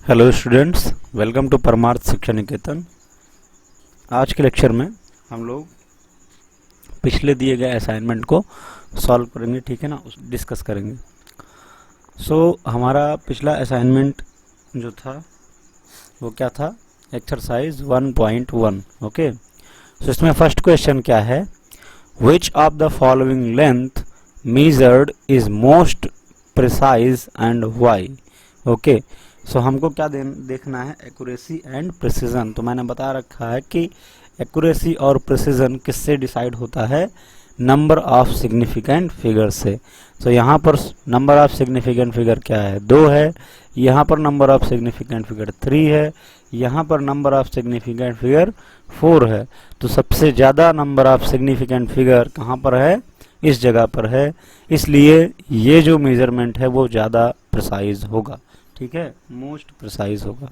Hello students, welcome to परमार्थ शिक्षा निकेतन। आज के लेक्चर में हम लोग पिछले दिए गए असाइनमेंट को सॉल्व करेंगे, ठीक है ना, डिस्कस करेंगे। हमारा पिछला असाइनमेंट जो था वो क्या था, एक्सरसाइज 1.1। ओके, इसमें फर्स्ट क्वेश्चन क्या है, which of the following length measured is most precise and why. Okay, हमको क्या देखना है, एक्यूरेसी एंड प्रिसीजन। तो मैंने बता रखा है कि एक्यूरेसी और प्रिसीजन किससे डिसाइड होता है, नंबर ऑफ सिग्निफिकेंट फिगर से। यहाँ पर नंबर ऑफ सिग्निफिकेंट फिगर क्या है, 2 है। यहाँ पर नंबर ऑफ सिग्निफिकेंट फिगर 3 है। यहाँ पर नंबर ऑफ सिग्निफिकेंट फिगर 4 है। तो सबसे ज़्यादा नंबर ऑफ सिग्निफिकेंट फिगर कहाँ पर है, इस जगह पर है, इसलिए ये जो मेजरमेंट है वो ज़्यादा प्रिसाइज होगा, ठीक है, मोस्ट प्रिसाइज होगा।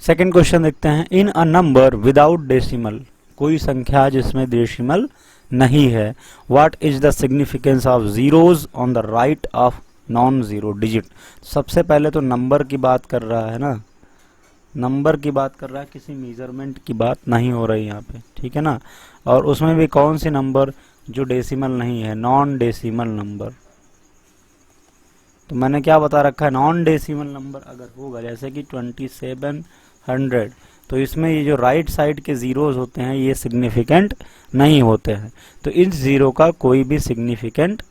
सेकंड क्वेश्चन देखते हैं, इन अ नंबर विदाउट डेसिमल, कोई संख्या जिसमें डेसिमल नहीं है, what is the significance of zeros on the right of non zero digit. सबसे पहले तो नंबर की बात कर रहा है ना, नंबर की बात कर रहा है, किसी मेजरमेंट की बात नहीं हो रही यहाँ पे, ठीक है ना। और उसमें भी कौन सी नंबर जो डेसिमल नहीं है, नॉन डेसिमल नंबर। तो मैंने क्या बता रखा है, नॉन डेसिमल नंबर अगर होगा जैसे कि 2700, तो इसमें ये जो राइट साइड के जीरोज होते हैं ये सिग्निफिकेंट नहीं होते हैं, तो इस जीरो का कोई भी सिग्निफिकेंस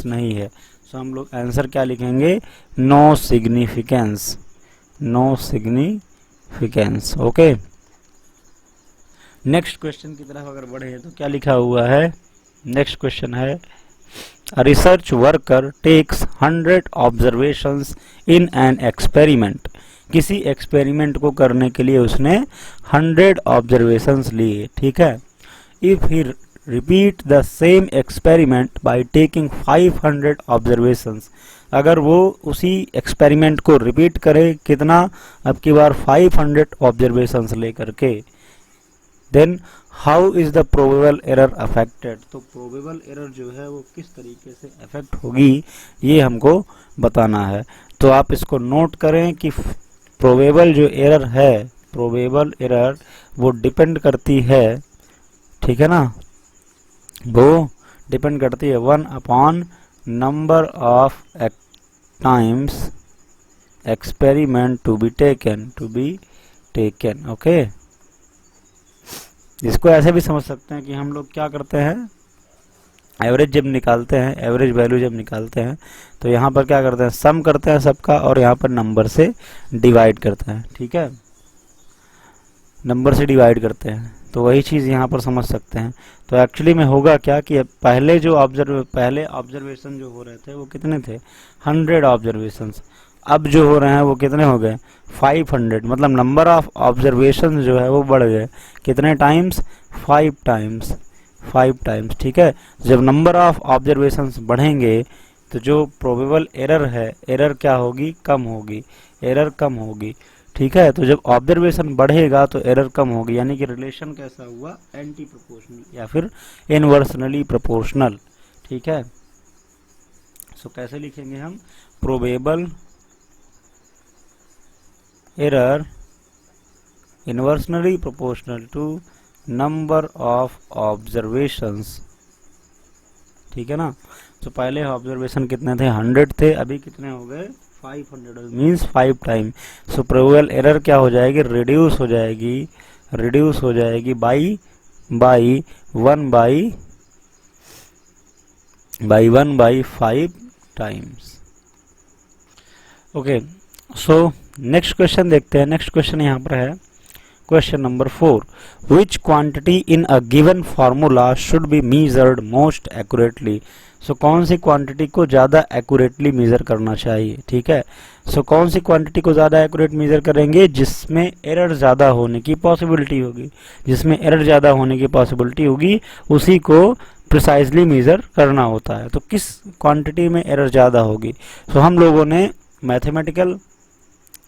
नहीं है। हम लोग आंसर क्या लिखेंगे, no significance, no significance. Okay, next question की तरफ अगर बढ़े तो क्या लिखा हुआ है, नेक्स्ट क्वेश्चन है, A research worker takes 100 observations in an experiment. किसी एक्सपेरिमेंट को करने के लिए उसने 100 ऑब्जर्वेशंस लिए, ठीक है। If he repeat the same experiment by taking 500 observations, अगर वो उसी एक्सपेरिमेंट को रिपीट करे, कितना, अब की बार 500 ऑब्जर्वेशंस लेकर के, then how is the probable error affected. तो प्रोबेबल एरर जो है वो किस तरीके से अफेक्ट होगी ये हमको बताना है। तो आप इसको नोट करें कि प्रोबेबल जो एरर है, प्रोबेबल एरर वो डिपेंड करती है, ठीक है ना, वो डिपेंड करती है 1 upon number of times experiment to be taken. Okay, इसको ऐसे भी समझ सकते हैं कि हम लोग क्या करते हैं, एवरेज जब निकालते हैं, एवरेज वैल्यू जब निकालते हैं तो यहाँ पर क्या करते हैं, सम करते हैं सबका और यहाँ पर नंबर से डिवाइड करते हैं, ठीक है, नंबर से डिवाइड करते हैं। तो वही चीज़ यहाँ पर समझ सकते हैं। तो एक्चुअली में होगा क्या कि पहले ऑब्जर्वेशन जो हो रहे थे वो कितने थे, 100 ऑब्जर्वेशंस, अब जो हो रहे हैं वो कितने हो गए, 500, मतलब नंबर ऑफ ऑब्जर्वेशन जो है वो बढ़ गए, कितने टाइम्स, 5 टाइम्स, ठीक है। जब नंबर ऑफ ऑब्जर्वेशंस बढ़ेंगे तो जो प्रोबेबल एरर है, एरर क्या होगी, कम होगी, एरर कम होगी, ठीक है। तो जब ऑब्जर्वेशन बढ़ेगा तो एरर कम होगी, यानी कि रिलेशन कैसा हुआ, एंटी प्रोपोर्शनल या फिर इनवर्सनली प्रोपोर्शनल, ठीक है। कैसे लिखेंगे हम, probable error inversely proportional to number of observations, ठीक है ना। पहले ऑब्जर्वेशन कितने थे, 100 थे, अभी कितने हो गए, 500, मीन्स 5 टाइम। प्रोबेबल एरर क्या हो जाएगी, रिड्यूस हो जाएगी by 1 by 5 times. Okay, next question देखते हैं। नेक्स्ट क्वेश्चन यहाँ पर है, question number 4, which quantity in a given formula should be measured most accurately. कौन सी क्वांटिटी को ज़्यादा एक्यूरेटली मेजर करना चाहिए, ठीक है। कौन सी क्वांटिटी को ज़्यादा एक्यूरेट मेजर करेंगे, जिसमें एरर ज़्यादा होने की पॉसिबिलिटी होगी, जिसमें एरर ज़्यादा होने की पॉसिबिलिटी होगी उसी को प्रिसाइजली मेजर करना होता है। तो किस क्वांटिटी में एरर ज़्यादा होगी, हम लोगों ने मैथमेटिकल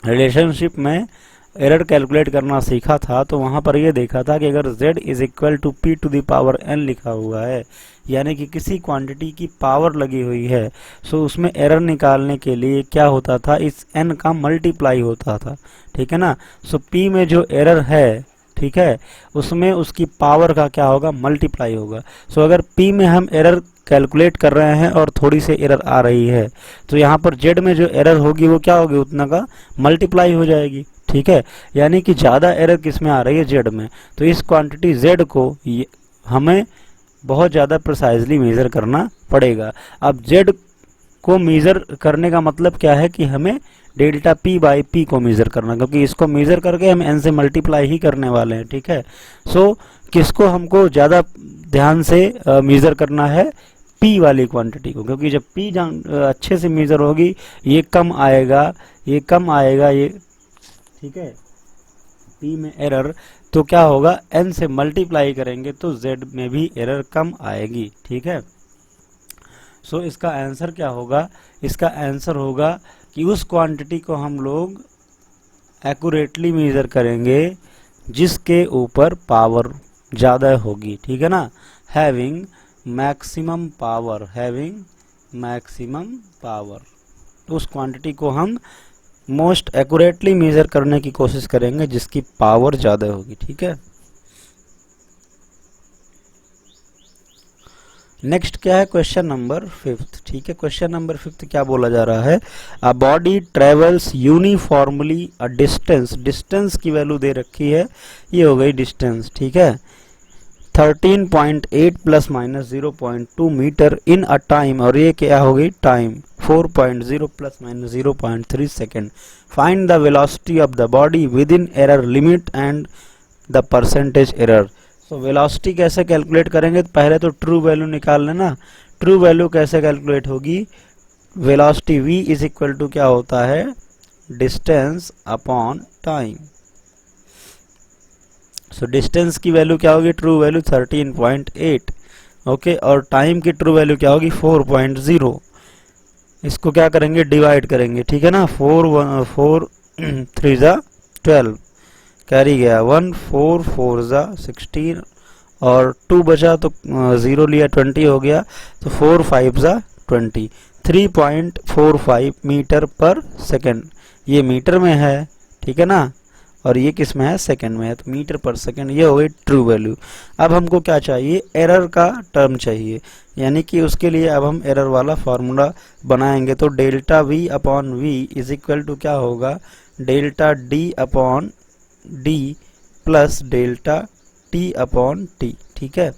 रिलेशनशिप में एरर कैलकुलेट करना सीखा था तो वहां पर ये देखा था कि अगर z is equal to p to the power n लिखा हुआ है, यानी कि किसी क्वांटिटी की पावर लगी हुई है, सो उसमें एरर निकालने के लिए क्या होता था, इस n का मल्टीप्लाई होता था, ठीक है ना। सो p में जो एरर है, ठीक है, उसमें उसकी पावर का क्या होगा, मल्टीप्लाई होगा। सो अगर p में हम एरर कैलकुलेट कर रहे हैं और थोड़ी सी एरर आ रही है, तो यहाँ पर z में जो एरर होगी वो क्या होगी, उतना का मल्टीप्लाई हो जाएगी, ठीक है। यानी कि ज़्यादा एरर किस में आ रही है, z में। तो इस क्वांटिटी z को हमें बहुत ज़्यादा प्रिसाइजली मेज़र करना पड़ेगा। अब z को मेज़र करने का मतलब क्या है कि हमें डेल्टा p बाई p को मेज़र करना, क्योंकि इसको मेज़र करके हम n से मल्टीप्लाई ही करने वाले हैं, ठीक है। सो किसको हमको ज़्यादा ध्यान से मेज़र करना है, p वाली क्वांटिटी को, क्योंकि जब p अच्छे से मेज़र होगी, ये कम आएगा, ये कम आएगा, ये, ठीक है, p में एरर, तो क्या होगा, n से मल्टीप्लाई करेंगे तो z में भी एरर कम आएगी, ठीक है। सो इसका आंसर क्या होगा, इसका आंसर होगा कि उस क्वांटिटी को हम लोग एक्यूरेटली मेज़र करेंगे जिसके ऊपर पावर ज़्यादा होगी, ठीक है ना। Having maximum power, having maximum power, तो उस क्वांटिटी को हम मोस्ट एक्यूरेटली मेज़र करने की कोशिश करेंगे जिसकी पावर ज़्यादा होगी, ठीक है। नेक्स्ट क्या है, क्वेश्चन नंबर 5, ठीक है। क्वेश्चन नंबर 5 क्या बोला जा रहा है, a body travels uniformly a distance, distance की वैल्यू दे रखी है, ये हो गई डिस्टेंस, ठीक है, 13.8 plus minus 0.2 metre in a time, और ये क्या हो गई time, 4.0 plus minus 0.3 second. Find the velocity of the body within error limit and the percentage error. So velocity कैसे कैलकुलेट करेंगे, पहले तो ट्रू वैल्यू निकाल लेना। ट्रू वैल्यू कैसे कैलकुलेट होगी, velocity v is equal to क्या होता है, distance upon time. So distance की वैल्यू क्या होगी, ट्रू वैल्यू 13.8, ओके, और टाइम की ट्रू वैल्यू क्या होगी, 4.0। इसको क्या करेंगे, डिवाइड करेंगे, ठीक है ना, 4 3 जा 12, कैरी गया 1, 4 4 जा 16, और 2 बचा तो 0 लिया 20 हो गया, तो 4 5 जा 20, 3.45 मीटर पर सेकेंड, ये मीटर में है, ठीक है ना, और ये किस में है, सेकंड में है, तो मीटर पर सेकंड, ये हो गई ट्रू वैल्यू। अब हमको क्या चाहिए, एरर का टर्म चाहिए, यानी कि उसके लिए अब हम एरर वाला फार्मूला बनाएंगे। तो delta V upon V is equal to क्या होगा, delta D upon D plus delta T upon T, ठीक है।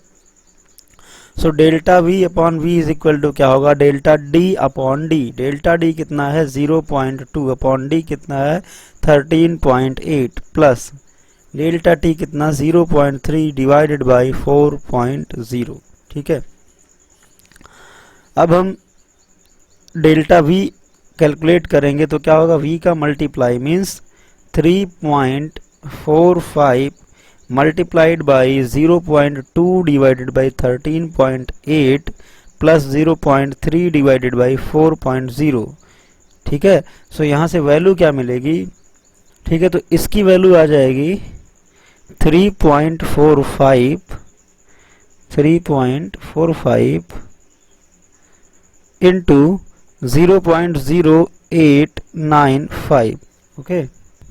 So delta V upon V is equal to क्या होगा, delta D upon D, delta D कितना है 0.2 अपॉन डी कितना है 13.8 प्लस डेल्टा टी कितना 0.3 डिवाइडेड बाई 4.0, ठीक है। अब हम डेल्टा वी कैलकुलेट करेंगे तो क्या होगा, v का multiply means 3.45 multiplied by 0.2 divided by 13.8 plus 0.3 divided by 4.0, ठीक है। सो यहाँ से वैल्यू क्या मिलेगी, ठीक है, तो इसकी वैल्यू आ जाएगी 3.45 इंटू 0.0895, ओके,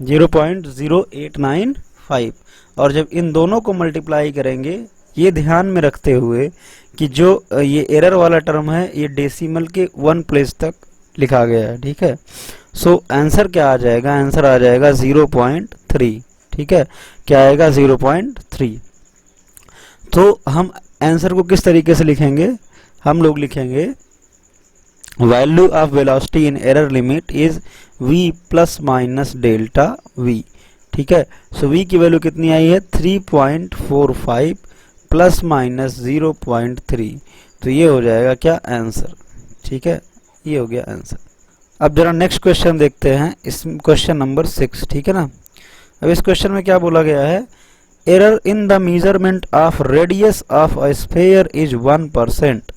0.0895, और जब इन दोनों को मल्टीप्लाई करेंगे, ये ध्यान में रखते हुए कि जो ये एरर वाला टर्म है ये डेसिमल के 1 प्लेस तक लिखा गया है, ठीक है। सो आंसर क्या आ जाएगा, आंसर आ जाएगा 0.3, ठीक है, क्या आएगा 0.3। तो हम आंसर को किस तरीके से लिखेंगे, हम लोग लिखेंगे value of velocity in error limit is v plus minus delta v, ठीक है। सो v की वैल्यू कितनी आई है 3.45 प्लस माइनस 0.3, तो ये हो जाएगा क्या आंसर, ठीक है, ये हो गया आंसर। अब जरा नेक्स्ट क्वेश्चन देखते हैं, इस क्वेश्चन नंबर 6, ठीक है ना। अब इस क्वेश्चन में क्या बोला गया है, error in the measurement of radius of a sphere is 1%।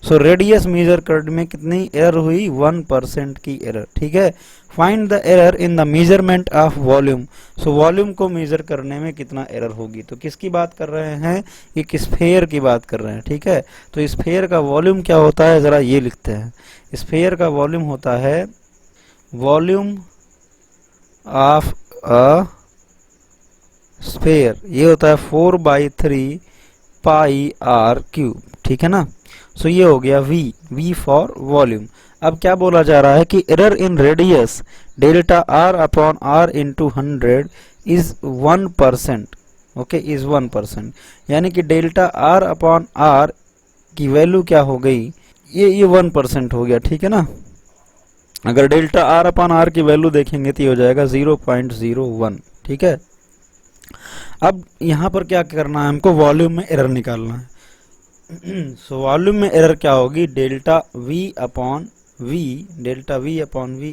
So radius measure करने में कितनी एरर हुई, 1% की एरर, ठीक है। Find the error in the measurement of volume, so volume को मेजर करने में कितना एरर होगी। तो किसकी बात कर रहे हैं, एक स्फीयर की बात कर रहे हैं, ठीक है। तो स्फीयर का वॉल्यूम क्या होता है, जरा ये लिखते हैं। स्फीयर का वॉल्यूम होता है वॉल्यूम ऑफ अ स्फीयर, ये होता है 4/3 पाई आर क्यूब, ठीक है ना। सो ये हो गया V फॉर वॉल्यूम। अब क्या बोला जा रहा है कि error in radius delta R upon R into 100 is 1%, okay, is 1%, यानी कि डेल्टा आर अपॉन आर की वैल्यू क्या हो गई, ये 1% हो गया, ठीक है ना। अगर डेल्टा आर अपॉन आर की वैल्यू देखेंगे तो ये हो जाएगा 0.01, ठीक है। अब यहाँ पर क्या करना है, हमको वॉल्यूम में एरर निकालना है। सो वॉल्यूम में एरर क्या होगी, delta V upon V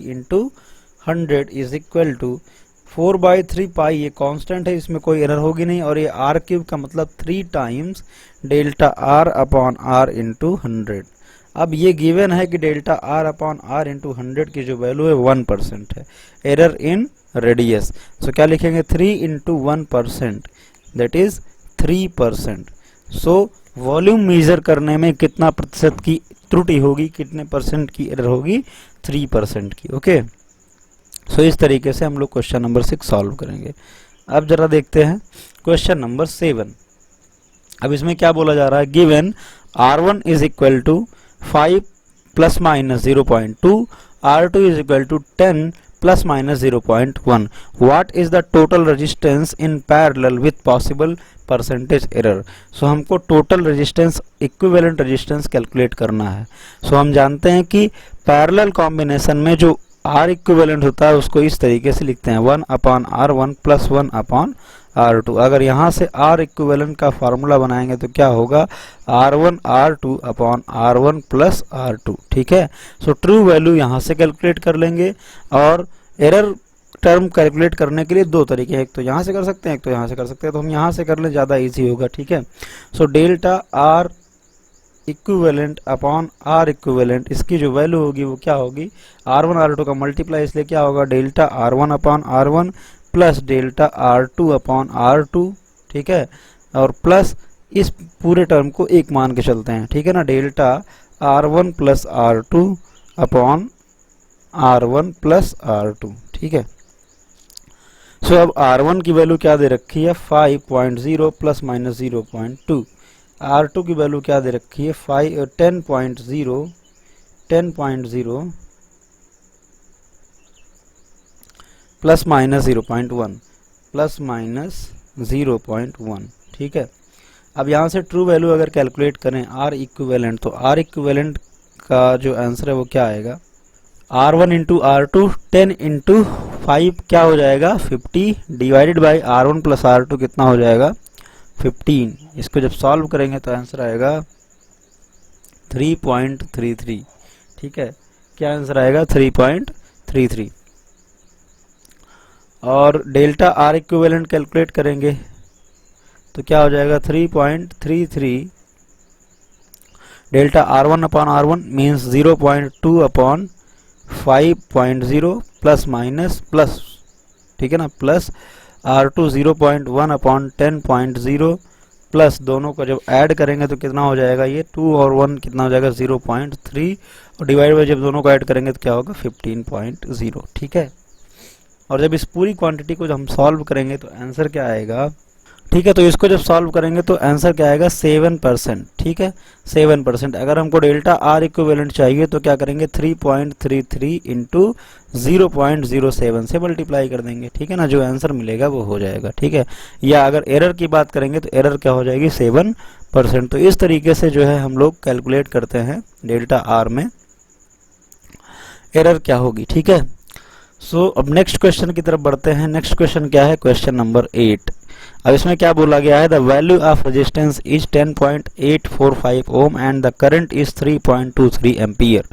into 100 is equal to 4/3 pi, ये कांस्टेंट है, इसमें कोई एरर होगी नहीं, और ये आर क्यूब का मतलब 3 times delta R upon R into 100। अब ये गिवन है कि delta R upon R into 100 की जो वैल्यू है 1% है, एरर इन रेडियस। सो क्या लिखेंगे, 3 into 1%, that is 3%। So volume major करने में कितना प्रतिशत की त्रुटि होगी, कितने परसेंट की एरर होगी, 3% की, ओके। सो इस तरीके से हम लोग क्वेश्चन नंबर 6 सॉल्व करेंगे। अब जरा देखते हैं क्वेश्चन नंबर 7। अब इसमें क्या बोला जा रहा है, given R1 is equal to 5 plus minus 0.2, R2 is equal to 10 plus minus 0.1, what is the total resistance in parallel with possible percentage error. So हमको total resistance, equivalent resistance calculate करना है। सो हम जानते हैं कि पैरेलल कॉम्बिनेशन में जो are equivalent होता है उसको इस तरीके से लिखते हैं 1/R1 प्लस 1/R2। अगर यहाँ से आर इक्विवेलेंट का फार्मूला बनाएंगे तो क्या होगा, R1 R2 upon R1 plus R2, ठीक है। सो ट्रू वैल्यू यहाँ से कैलकुलेट कर लेंगे, और एरर टर्म कैलकुलेट करने के लिए दो तरीके हैं, एक तो यहाँ से कर सकते हैं, एक तो यहाँ से कर सकते हैं। तो हम यहाँ से कर लें, ज़्यादा इजी होगा, ठीक है। So delta R equivalent upon R equivalent, इसकी जो वैल्यू होगी वो क्या होगी, R1 R2 का मल्टीप्लाई, इसलिए क्या होगा, delta R1 upon R1 plus delta R2 upon R2, ठीक है, और प्लस इस पूरे टर्म को एक मान के चलते हैं, ठीक है ना, delta R1 plus R2 upon R1 plus R2, ठीक है। सो अब R1 की वैल्यू क्या दे रखी है, 5.0 प्लस माइनस 0.2, R2 की वैल्यू क्या दे रखी है, 10.0 प्लस माइनस 0.1, ठीक है। अब यहाँ से ट्रू वैल्यू अगर कैलकुलेट करें R इक्विवेलेंट, तो R इक्विवेलेंट का जो आंसर है वो क्या आएगा, R1 इंटू R2 10 इंटू 5 क्या हो जाएगा, 50, divided by R1 plus R2 कितना हो जाएगा, 15। इसको जब सॉल्व करेंगे तो आंसर आएगा 3.33, ठीक है। क्या आंसर आएगा, 3.33। और डेल्टा आर इक्विवेलेंट कैलकुलेट करेंगे तो क्या हो जाएगा, 3.33 delta R1 upon R1 means 0.2 upon 5.0 plus minus plus, ठीक है ना, प्लस R2 0.1 अपॉन 10.0 प्लस, दोनों को जब ऐड करेंगे तो कितना हो जाएगा, ये 2 और 1 कितना हो जाएगा, 0.3, और डिवाइड बाई जब दोनों को ऐड करेंगे तो क्या होगा, 15.0, ठीक है। और जब इस पूरी क्वांटिटी को जब हम सॉल्व करेंगे तो आंसर क्या आएगा, ठीक है। तो इसको जब सॉल्व करेंगे तो आंसर क्या आएगा, 7%, ठीक है, 7%। अगर हमको डेल्टा आर इक्विवेलेंट चाहिए तो क्या करेंगे, 3.33 इंटू 0.07 से मल्टीप्लाई कर देंगे, ठीक है ना, जो आंसर मिलेगा वो हो जाएगा, ठीक है। या अगर एरर की बात करेंगे तो एरर क्या हो जाएगी, 7%। तो इस तरीके से जो है हम लोग कैलकुलेट करते हैं डेल्टा आर में एरर क्या होगी, ठीक है। सो अब नेक्स्ट क्वेश्चन की तरफ बढ़ते हैं। नेक्स्ट क्वेश्चन क्या है, क्वेश्चन नंबर 8। अब इसमें क्या बोला गया है, the value of resistance is 10.845 ohm and the current is 3.23 ampere.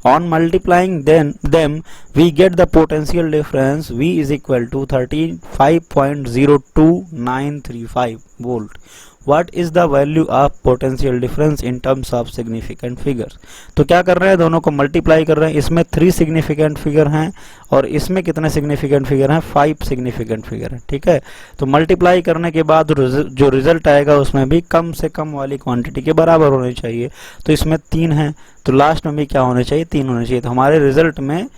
On multiplying them, we get the potential difference V is equal to 35.02935 volt. What is the value of potential difference in terms of significant figures. तो क्या कर रहे हैं, दोनों को multiply कर रहे हैं। इसमें 3 सिग्निफिकेंट फिगर हैं और इसमें कितने सिग्निफिकेंट फिगर हैं, 5 सिग्निफिकेंट फिगर हैं। ठीक है, तो मल्टीप्लाई करने के बाद जो रिजल्ट आएगा उसमें भी कम से कम वाली क्वांटिटी के बराबर होनी चाहिए। तो इसमें 3 है, तो लास्ट में भी क्या होने चाहिए, 3 होने चाहिए। तो हमारे रिजल्ट में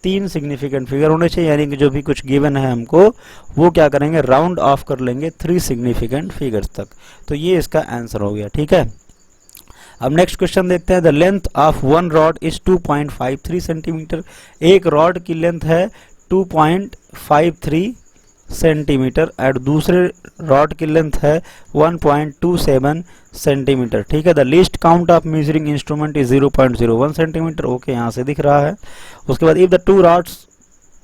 3 सिग्निफिकेंट फिगर होने चाहिए, यानी कि जो भी कुछ गिवन है हमको वो क्या करेंगे, राउंड ऑफ कर लेंगे 3 सिग्निफिकेंट फिगर्स तक। तो ये इसका आंसर हो गया। ठीक है, अब नेक्स्ट क्वेश्चन देखते हैं। The length of one rod is 2.53 centimetre. एक रॉड की लेंथ है 2.53 सेंटीमीटर और दूसरे रॉड की लेंथ है 1.27 सेंटीमीटर। ठीक है, the least count of measuring instrument is 0.01 centimetre. Okay, यहाँ से दिख रहा है। उसके बाद if the two rods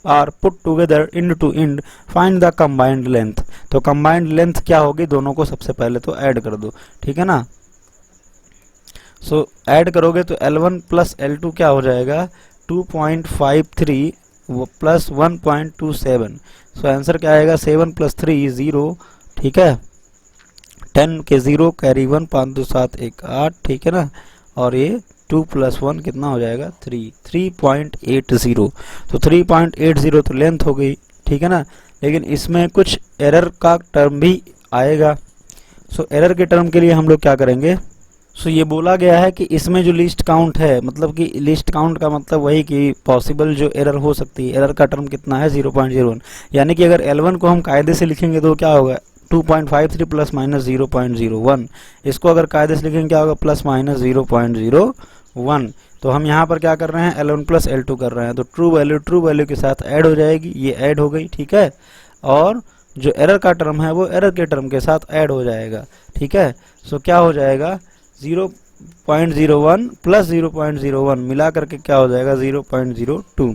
are put together end to end find the combined length. तो कंबाइंड लेंथ क्या होगी, दोनों को सबसे पहले तो ऐड कर दो। ठीक है ना, सो ऐड करोगे तो L1 प्लस L2 क्या हो जाएगा, 2.53 प्लस 1.27। सो आंसर क्या आएगा, 7 प्लस 3 0। ठीक है, 10 के 0 कैरी 1, 5 2 7 1 8। ठीक है ना, और ये 2 प्लस 1 कितना हो जाएगा, 3.80। तो 3.80 तो लेंथ हो गई। ठीक है ना, लेकिन इसमें कुछ एरर का टर्म भी आएगा। सो एरर के टर्म के लिए हम लोग क्या करेंगे, सो ये बोला गया है कि इसमें जो लिस्ट काउंट है, मतलब कि लिस्ट काउंट का मतलब वही कि पॉसिबल जो एरर हो सकती है, एरर का टर्म कितना है, 0.01। यानी कि अगर L1 को हम कायदे से लिखेंगे तो क्या होगा, 2.53 प्लस माइनस 0.01। इसको अगर कायदे से लिखेंगे क्या होगा, प्लस माइनस 0.01। तो हम यहाँ पर क्या कर रहे हैं, L1 प्लस L2 कर रहे हैं। तो ट्रू वैल्यू के साथ ऐड हो जाएगी, ये ऐड हो गई। ठीक है, और जो एरर का टर्म है वो एरर के टर्म के साथ ऐड हो जाएगा। ठीक है, सो क्या हो जाएगा, 0.01 प्लस 0.01 मिला करके क्या हो जाएगा, 0.02।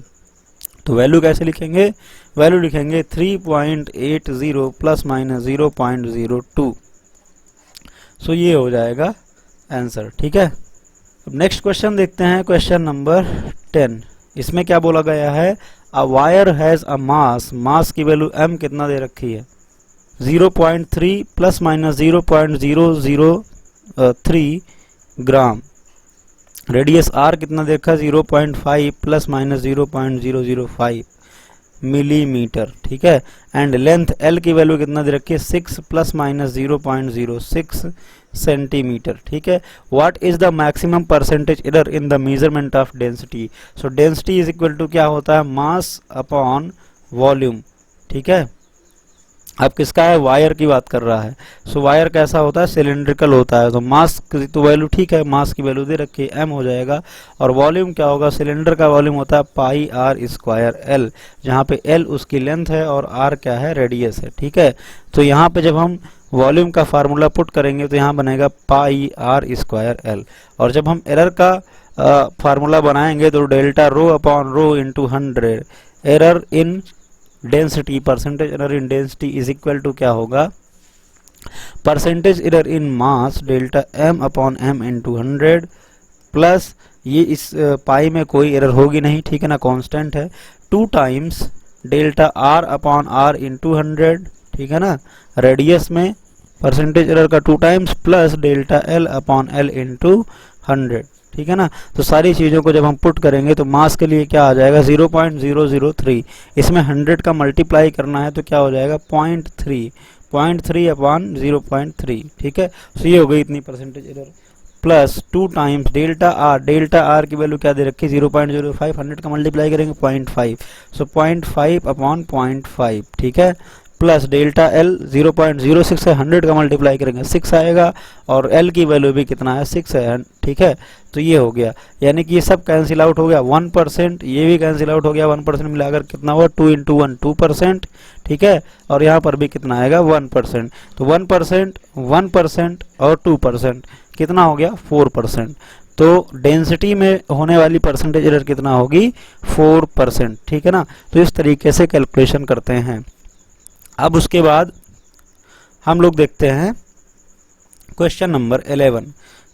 तो वैल्यू कैसे लिखेंगे, वैल्यू लिखेंगे 3.80 प्लस माइनस 0.02। सो ये हो जाएगा आंसर। ठीक है, अब नेक्स्ट क्वेश्चन देखते हैं, क्वेश्चन नंबर 10। इसमें क्या बोला गया है, अ वायर हैज अ मास की वैल्यू m कितना दे रखी है, 0.3 प्लस माइनस 0.003 ग्राम। रेडियस r कितना देखा, 0.5 प्लस माइनस 0.005 मिलीमीटर। ठीक है, एंड लेंथ l की वैल्यू कितना दे रखी है, 6 प्लस माइनस 0.06 सेंटीमीटर। ठीक है, what is the maximum percentage error in the measurement of density. So density is equal to क्या होता है, मास अपॉन वॉल्यूम। ठीक है, अब किसका है, वायर की बात कर रहा है। सो वायर कैसा होता है, सिलिंड्रिकल होता है। तो मास की तो वैल्यू ठीक है, मास की वैल्यू दे रखी है, m हो जाएगा। और वॉल्यूम क्या होगा, सिलेंडर का वॉल्यूम होता है पाई r स्क्वायर l, जहाँ पे l उसकी लेंथ है और r क्या है, रेडियस है। ठीक है, तो यहाँ पे जब हम वॉल्यूम का फार्मूला पुट करेंगे तो यहाँ बनेगा पाई r स्क्वायर l। और जब हम एरर का फार्मूला बनाएंगे तो delta rho upon rho into 100 error in density, percentage error in density is equal to क्या होगा, percentage error in mass delta m upon m into 100 plus ये इस पाई में कोई एरर होगी नहीं। ठीक है ना, कांस्टेंट है, 2 times delta r upon r into 100। ठीक है ना, रेडियस में परसेंटेज एरर का 2 times plus delta l upon l into 100। ठीक है ना, तो सारी चीज़ों को जब हम पुट करेंगे तो मास के लिए क्या आ जाएगा, 0.003। इसमें 100 का मल्टीप्लाई करना है तो क्या हो जाएगा, 0.3 अपॉन 0.3। ठीक है, तो ये हो गई इतनी percentage error plus 2 times delta are की वैल्यू क्या दे रखी, 0.05। 100 का मल्टीप्लाई करेंगे 0.5, सो 0.5 अपॉन 0.5। ठीक है, प्लस डेल्टा एल 0.06 है, 100 का मल्टीप्लाई करेंगे 6 आएगा और एल की वैल्यू भी कितना है, 6 है। ठीक है, तो ये हो गया, यानी कि ये सब कैंसिल आउट हो गया, 1%, ये भी कैंसिल आउट हो गया, 1% मिलाकर कितना हुआ, 2 इंटू 1 2%। ठीक है, और यहाँ पर भी कितना आएगा, 1%। तो 1%, 1% और 2% कितना हो गया, 4%। तो डेंसिटी में होने वाली परसेंटेज एरर कितना होगी, 4%। ठीक है ना, तो इस तरीके से कैलकुलेशन करते हैं। अब उसके बाद हम लोग देखते हैं क्वेश्चन नंबर 11।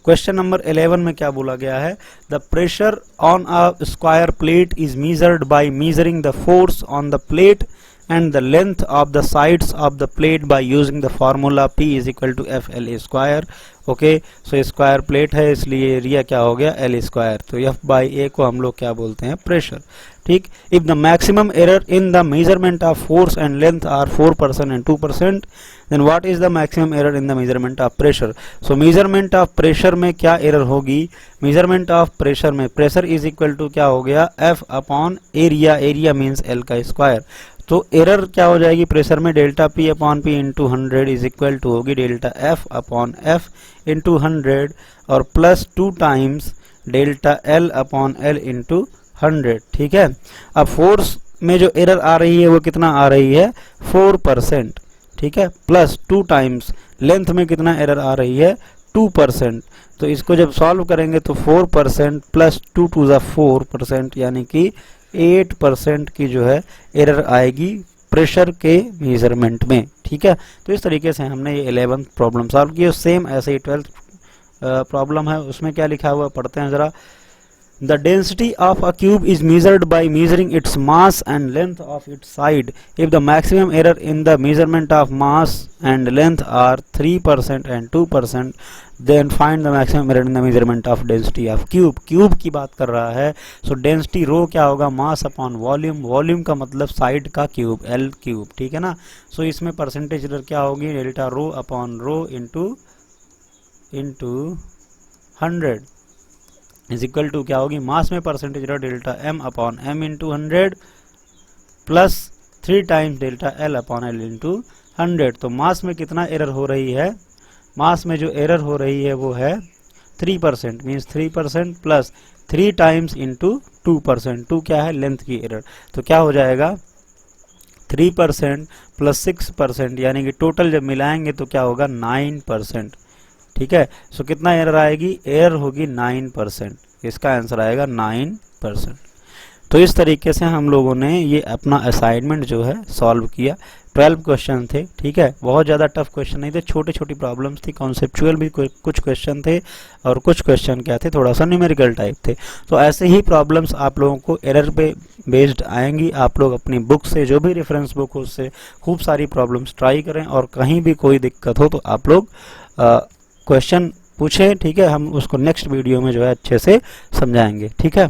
क्वेश्चन नंबर 11 में क्या बोला गया है, the pressure on a square plate is measured by measuring the force on the plate and the length of the sides of the plate by using the formula P is equal to FL square. Okay, so square plate है इसलिए area क्या हो गया L square, तो F by A को हम लोग क्या बोलते हैं, प्रेशर. ठीक. If the maximum error in the measurement of force and length are 4% and 2%, then what is the maximum error in the measurement of pressure. So measurement of pressure में क्या error होगी, मेजरमेंट ऑफ प्रेशर में pressure is equal to क्या हो गया, F upon area, area means L का square. तो error क्या हो जाएगी प्रेशर में, delta P upon P into 100 is equal to होगी delta F upon F into 100 और plus 2 times delta L upon L into 100. ठीक है. अब फोर्स में जो एरर आ रही है वो कितना आ रही है, 4%. ठीक है, प्लस 2 टाइम्स लेंथ में कितना एरर आ रही है, 2%. तो इसको जब सॉल्व करेंगे तो 4% प्लस 2 टू द 4% यानी कि 8% की जो है एरर आएगी प्रेशर के मेजरमेंट में. ठीक है, तो इस तरीके से हमने ये 11th प्रॉब्लम सॉल्व की. सेम ऐसे ही 12th प्रॉब्लम है, उसमें क्या लिखा हुआ पढ़ते हैं जरा. The density of a cube is measured by measuring its mass and length of its side. If the maximum error in the measurement of mass and length are 3% and 2%, then find the maximum error in the measurement of density of cube. Cube की बात कर रहा है, so density रो क्या होगा, mass upon volume. volume का मतलब side का cube, L cube. ठीक है ना. so इसमें परसेंटेज एरर क्या होगी, delta rho upon rho into 100 is equal to क्या होगी, मास में percentage error delta M upon M into 100 plus 3 times delta L upon L into 100. तो मास में कितना एरर हो रही है, मास में जो एरर हो रही है वो है 3%, मीन्स 3% प्लस 3 टाइम्स इंटू 2%. 2 क्या है, लेंथ की एरर. तो क्या हो जाएगा 3% प्लस 6% यानी कि टोटल जब मिलाएंगे तो क्या होगा 9%. ठीक है, सो कितना एरर आएगी, एरर होगी 9%. इसका आंसर आएगा 9%. तो इस तरीके से हम लोगों ने ये अपना असाइनमेंट जो है सॉल्व किया. 12 क्वेश्चन थे. ठीक है, बहुत ज़्यादा टफ क्वेश्चन नहीं थे, छोटी छोटी प्रॉब्लम्स थी. कॉन्सेप्चुअल भी कुछ क्वेश्चन थे और कुछ क्वेश्चन क्या थे, थोड़ा सा न्यूमेरिकल टाइप थे. तो ऐसे ही प्रॉब्लम्स आप लोगों को एरर पे बेस्ड आएंगी. आप लोग अपनी बुक से, जो भी रेफरेंस बुक हो, उससे खूब सारी प्रॉब्लम्स ट्राई करें और कहीं भी कोई दिक्कत हो तो आप लोग क्वेश्चन पूछें. ठीक है, हम उसको नेक्स्ट वीडियो में जो है अच्छे से समझाएंगे. ठीक है.